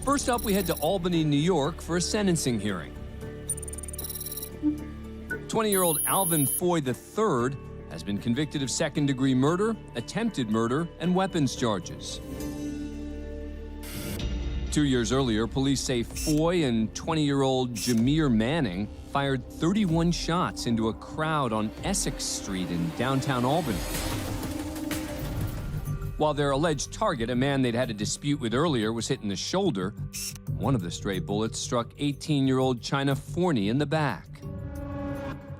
First up, we head to Albany, New York for a sentencing hearing. 20-year-old Alvin Foy III has been convicted of second-degree murder, attempted murder, and weapons charges. 2 years earlier, police say Foy and 20-year-old Jameer Manning fired 31 shots into a crowd on Essex Street in downtown Albany. While their alleged target, a man they'd had a dispute with earlier, was hit in the shoulder, one of the stray bullets struck 18-year-old China Forney in the back.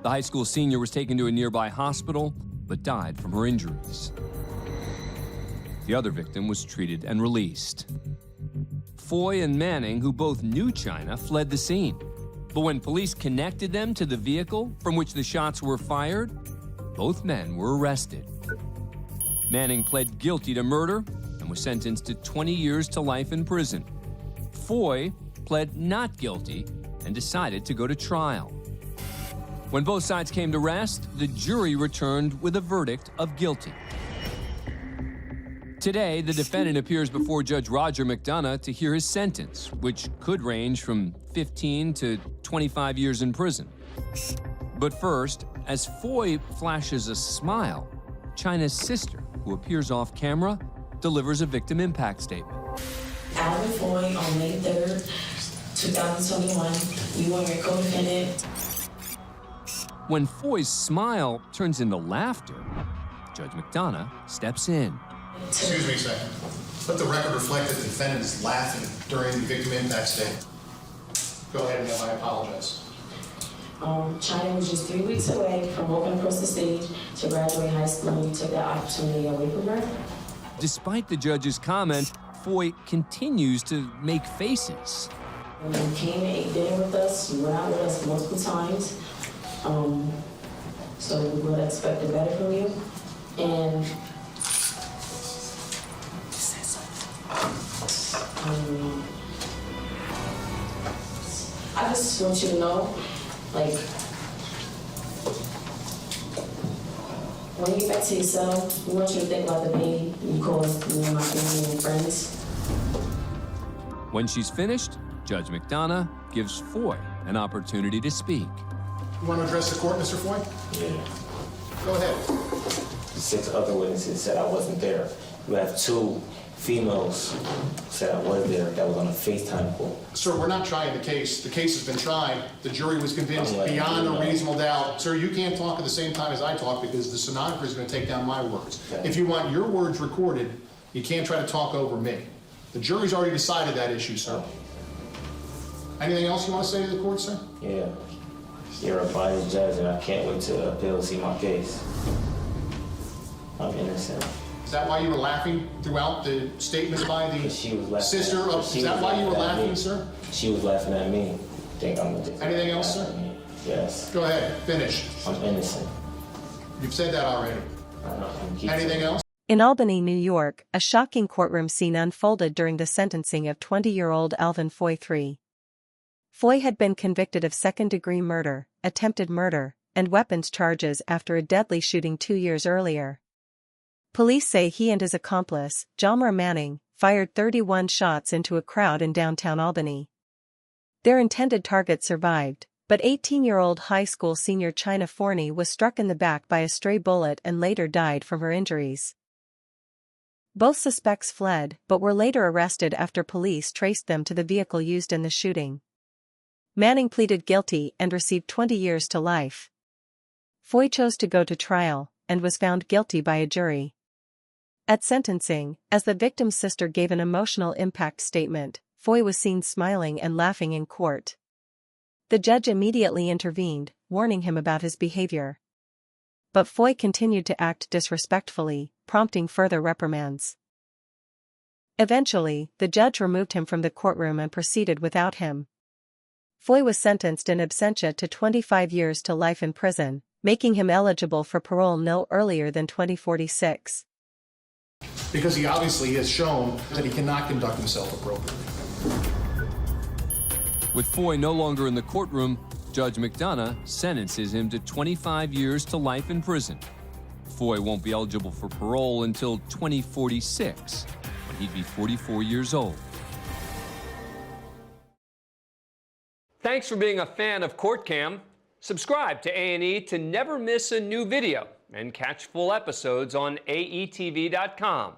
The high school senior was taken to a nearby hospital, but died from her injuries. The other victim was treated and released. Foy and Manning, who both knew China, fled the scene. But when police connected them to the vehicle from which the shots were fired, both men were arrested. Manning pled guilty to murder and was sentenced to 20 years to life in prison. Foy pled not guilty and decided to go to trial. When both sides came to rest, the jury returned with a verdict of guilty. Today, the defendant appears before Judge Roger McDonough to hear his sentence, which could range from 15 to 25 years in prison. But first, as Foy flashes a smile, China's sister, who appears off camera, delivers a victim impact statement. Alvin Foy on May 3rd, 2021, you are a co-defendant. When Foy's smile turns into laughter, Judge McDonough steps in. Excuse me a second. Let the record reflect that the defendant is laughing during the victim impact statement. Go ahead, ma'am, I apologize. China was just 3 weeks away from walking across the stage to graduate high school, and you took that opportunity away from her. Despite the judge's comment, Foy continues to make faces. When you came and ate dinner with us, you went out with us multiple times. So we would expect it better from you. And I just want you to know, like, when you get back to your cell, we want you to think about the pain you caused me and my family and friends. When she's finished, Judge McDonough gives Foy an opportunity to speak. You want to address the court, Mr. Foy? Yeah. Go ahead. The 6 other witnesses said I wasn't there. You have 2 females said I was there that was on a FaceTime call. Sir, we're not trying the case. The case has been tried. The jury was convinced beyond a reasonable doubt. Sir, you can't talk at the same time as I talk because the stenographer is going to take down my words. Okay. If you want your words recorded, you can't try to talk over me. The jury's already decided that issue, sir. Anything else you want to say to the court, sir? Yeah. You're a biased judge and I can't wait to appeal to see my case. I'm innocent. Is that why you were laughing throughout the statement by the She was laughing sister of... Is that why you were laughing, sir? She was laughing at me. Think I'm a Anything else, sir? Yes. Go ahead, finish. I'm innocent. You've said that already. Anything else? In Albany, New York, a shocking courtroom scene unfolded during the sentencing of 20-year-old Alvin Foy III. Foy had been convicted of second-degree murder, attempted murder, and weapons charges after a deadly shooting 2 years earlier. Police say he and his accomplice, Jameer Manning, fired 31 shots into a crowd in downtown Albany. Their intended target survived, but 18-year-old high school senior China Forney was struck in the back by a stray bullet and later died from her injuries. Both suspects fled, but were later arrested after police traced them to the vehicle used in the shooting. Manning pleaded guilty and received 20 years to life. Foy chose to go to trial, and was found guilty by a jury. At sentencing, as the victim's sister gave an emotional impact statement, Foy was seen smiling and laughing in court. The judge immediately intervened, warning him about his behavior. But Foy continued to act disrespectfully, prompting further reprimands. Eventually, the judge removed him from the courtroom and proceeded without him. Foy was sentenced in absentia to 25 years to life in prison, making him eligible for parole no earlier than 2046. Because he obviously has shown that he cannot conduct himself appropriately. With Foy no longer in the courtroom, Judge McDonough sentences him to 25 years to life in prison. Foy won't be eligible for parole until 2046, when he'd be 44 years old. Thanks for being a fan of CourtCam. Subscribe to A&E to never miss a new video and catch full episodes on aetv.com.